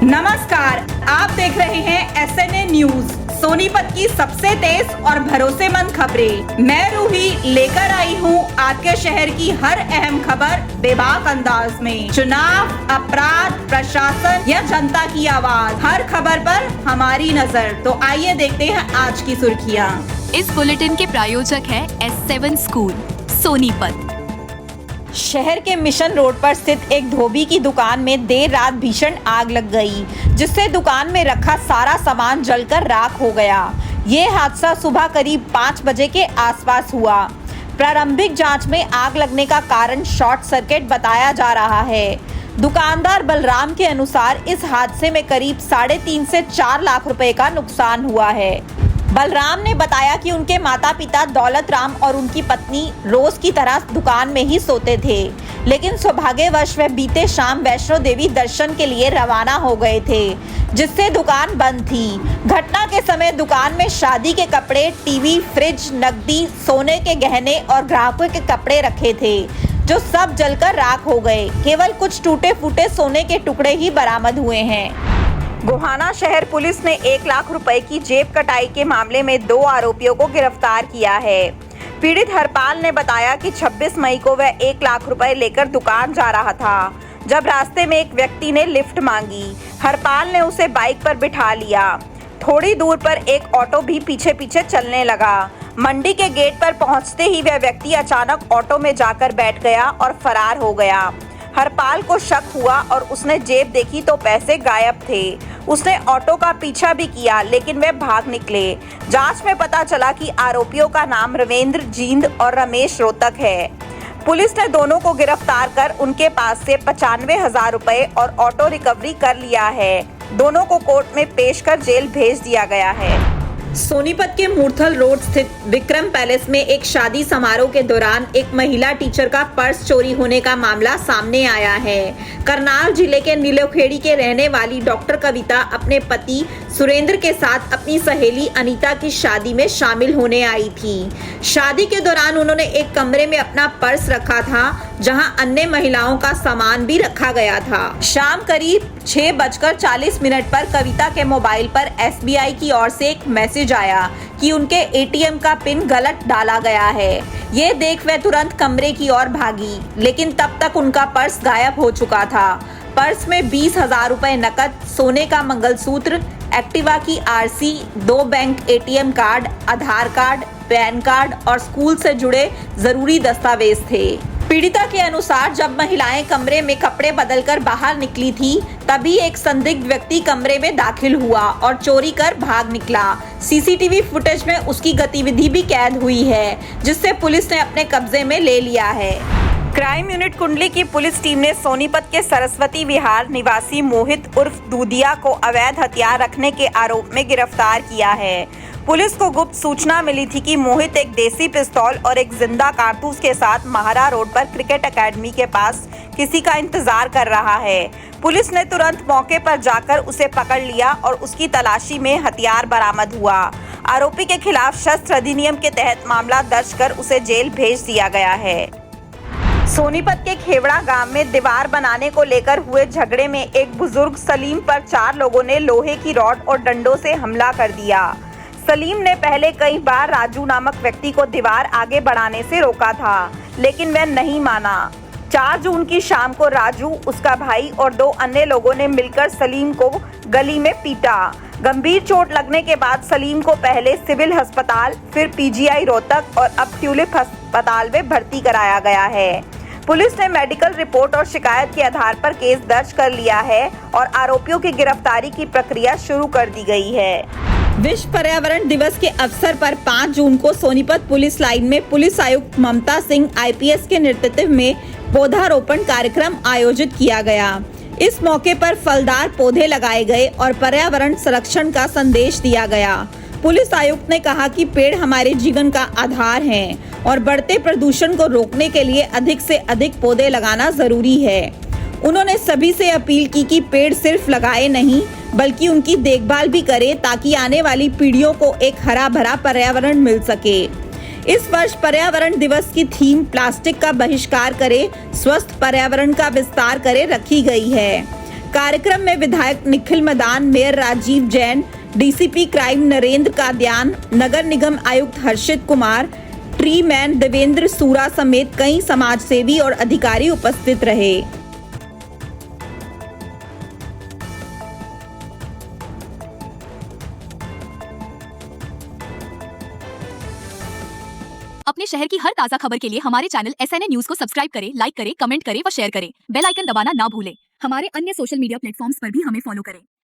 नमस्कार, आप देख रहे हैं SNA न्यूज, सोनीपत की सबसे तेज और भरोसेमंद खबरें। मैं रूही लेकर आई हूं आपके शहर की हर अहम खबर बेबाक अंदाज में। चुनाव, अपराध, प्रशासन या जनता की आवाज, हर खबर पर हमारी नजर। तो आइए देखते हैं आज की सुर्खियां। इस बुलेटिन के प्रायोजक है S7 स्कूल, सोनीपत। शहर के मिशन रोड पर स्थित एक धोबी की दुकान में देर रात भीषण आग लग गई, जिससे दुकान में रखा सारा सामान जलकर राख हो गया। ये हादसा सुबह करीब 5 बजे के आसपास हुआ। प्रारंभिक जांच में आग लगने का कारण शॉर्ट सर्किट बताया जा रहा है। दुकानदार बलराम के अनुसार इस हादसे में करीब 3.5 से 4 लाख रुपए का नुकसान हुआ है। बलराम ने बताया कि उनके माता पिता दौलत राम और उनकी पत्नी रोज की तरह दुकान में ही सोते थे, लेकिन सौभाग्यवश वह बीते शाम वैष्णो देवी दर्शन के लिए रवाना हो गए थे, जिससे दुकान बंद थी। घटना के समय दुकान में शादी के कपड़े, टीवी, फ्रिज, नकदी, सोने के गहने और ग्राहकों के कपड़े रखे थे, जो सब जलकर राख हो गए। केवल कुछ टूटे फूटे सोने के टुकड़े ही बरामद हुए हैं। गोहाना शहर पुलिस ने 1 लाख रुपए की जेब कटाई के मामले में 2 आरोपियों को गिरफ्तार किया है। पीड़ित हरपाल ने बताया कि 26 मई को वह 1 लाख रुपए लेकर दुकान जा रहा था, जब रास्ते में एक व्यक्ति ने लिफ्ट मांगी। हरपाल ने उसे बाइक पर बिठा लिया। थोड़ी दूर पर एक ऑटो भी पीछे पीछे चलने लगा। मंडी के गेट पर पहुंचते ही वह व्यक्ति अचानक ऑटो में जाकर बैठ गया और फरार हो गया। हरपाल को शक हुआ और उसने जेब देखी तो पैसे गायब थे। उसने ऑटो का पीछा भी किया, लेकिन वे भाग निकले। जांच में पता चला कि आरोपियों का नाम रविंद्र जींद और रमेश रोहतक है। पुलिस ने दोनों को गिरफ्तार कर उनके पास से 95,000 रुपए और ऑटो रिकवरी कर लिया है। दोनों को कोर्ट में पेश कर जेल भेज दिया गया है। सोनीपत के मूर्थल रोड स्थित विक्रम पैलेस में एक शादी समारोह के दौरान एक महिला टीचर का पर्स चोरी होने का मामला सामने आया है। करनाल जिले के नीलोखेड़ी के रहने वाली डॉक्टर कविता अपने पति सुरेंद्र के साथ अपनी सहेली अनीता की शादी में शामिल होने आई थी। शादी के दौरान उन्होंने एक कमरे में अपना पर्स रखा था, जहां अन्य महिलाओं का सामान भी रखा गया था। शाम करीब 6:40 पर कविता के मोबाइल पर SBI की ओर से एक मैसेज आया कि उनके ATM का पिन गलत डाला गया है। ये देख वह तुरंत कमरे की ओर भागी, लेकिन तब तक उनका पर्स गायब हो चुका था। पर्स में 20,000 रुपए नकद, सोने का मंगलसूत्र, एक्टिवा की RC, 2 बैंक ATM कार्ड, आधार कार्ड, पैन कार्ड और स्कूल से जुड़े जरूरी दस्तावेज थे। पीड़िता के अनुसार जब महिलाएं कमरे में कपड़े बदलकर बाहर निकली थी, तभी एक संदिग्ध व्यक्ति कमरे में दाखिल हुआ और चोरी कर भाग निकला। CCTV फुटेज में उसकी गतिविधि भी कैद हुई है, जिससे पुलिस ने अपने कब्जे में ले लिया है। क्राइम यूनिट कुंडली की पुलिस टीम ने सोनीपत के सरस्वती विहार निवासी मोहित उर्फ दूधिया को अवैध हथियार रखने के आरोप में गिरफ्तार किया है। पुलिस को गुप्त सूचना मिली थी कि मोहित एक देसी पिस्तौल और एक जिंदा कारतूस के साथ महारा रोड पर क्रिकेट एकेडमी के पास किसी का इंतजार कर रहा है। पुलिस ने तुरंत मौके पर जाकर उसे पकड़ लिया और उसकी तलाशी में हथियार बरामद हुआ। आरोपी के खिलाफ शस्त्र अधिनियम के तहत मामला दर्ज कर उसे जेल भेज दिया गया है। सोनीपत के खेवड़ा गांव में दीवार बनाने को लेकर हुए झगड़े में एक बुजुर्ग सलीम पर 4 लोगों ने लोहे की रॉड और डंडों से हमला कर दिया। सलीम ने पहले कई बार राजू नामक व्यक्ति को दीवार आगे बढ़ाने से रोका था, लेकिन वह नहीं माना। 4 जून की शाम को राजू, उसका भाई और 2 अन्य लोगों ने मिलकर सलीम को गली में पीटा। गंभीर चोट लगने के बाद सलीम को पहले सिविल अस्पताल, फिर PGI रोहतक और अब ट्यूलिप अस्पताल में भर्ती कराया गया है। पुलिस ने मेडिकल रिपोर्ट और शिकायत के आधार पर केस दर्ज कर लिया है और आरोपियों की गिरफ्तारी की प्रक्रिया शुरू कर दी गई है। विश्व पर्यावरण दिवस के अवसर पर 5 जून को सोनीपत पुलिस लाइन में पुलिस आयुक्त ममता सिंह IPS के नेतृत्व में पौधारोपण कार्यक्रम आयोजित किया गया। इस मौके पर फलदार पौधे लगाए गए और पर्यावरण संरक्षण का संदेश दिया गया। पुलिस आयुक्त ने कहा कि पेड़ हमारे जीवन का आधार हैं और बढ़ते प्रदूषण को रोकने के लिए अधिक से अधिक पौधे लगाना जरूरी है। उन्होंने सभी से अपील की कि पेड़ सिर्फ लगाए नहीं, बल्कि उनकी देखभाल भी करें, ताकि आने वाली पीढ़ियों को एक हरा भरा पर्यावरण मिल सके। इस वर्ष पर्यावरण दिवस की थीम प्लास्टिक का बहिष्कार करें, स्वस्थ पर्यावरण का विस्तार करें रखी गई है। कार्यक्रम में विधायक Nikhil Madan, mayor Rajeev Jain, DCP crime Narendra Kadyan, नगर निगम आयुक्त हर्षित कुमार, ट्री मैन देवेंद्र सूरा समेत कई समाजसेवी और अधिकारी उपस्थित रहे। अपने शहर की हर ताजा खबर के लिए हमारे चैनल SNA न्यूज को सब्सक्राइब करें, लाइक करें, कमेंट करें व शेयर करें। बेल आइकन दबाना ना भूलें। हमारे अन्य सोशल मीडिया प्लेटफॉर्म्स पर भी हमें फॉलो करें।